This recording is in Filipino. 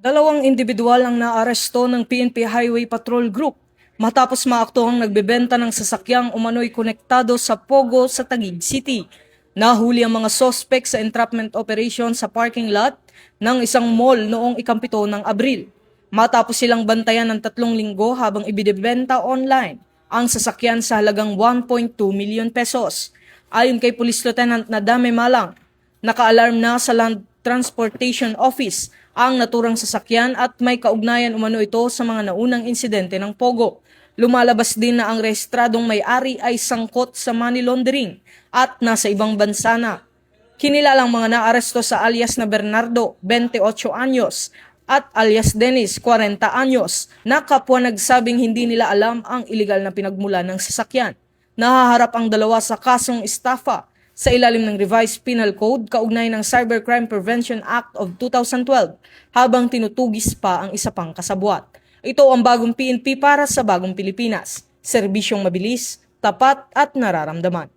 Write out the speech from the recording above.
Dalawang individual ang naaresto ng PNP Highway Patrol Group matapos maaktuhang nagbebenta ng sasakyang umano'y konektado sa Pogo sa Taguig City. Nahuli ang mga sospek sa entrapment operation sa parking lot ng isang mall noong 7 ng Abril. Matapos silang bantayan ng 3 linggo habang ibinebenta online ang sasakyan sa halagang 1.2 million pesos. Ayon kay Police Lieutenant Nadame Malang, naka-alarm na sa Land Transportation Office ang naturang sasakyan at may kaugnayan umano ito sa mga naunang insidente ng Pogo. Lumalabas din na ang rehistradong may-ari ay sangkot sa money laundering at nasa ibang bansa na. Kinilalang mga naaresto sa alias na Bernardo, 28 anyos, at alias Dennis, 40 anyos, na kapwa nagsabing hindi nila alam ang iligal na pinagmula ng sasakyan. Nahaharap ang dalawa sa kasong estafa sa ilalim ng Revised Penal Code kaugnay ng Cybercrime Prevention Act of 2012 habang tinutugis pa ang isa pang kasabwat. Ito ang bagong PNP para sa bagong Pilipinas. Serbisyong mabilis, tapat at nararamdaman.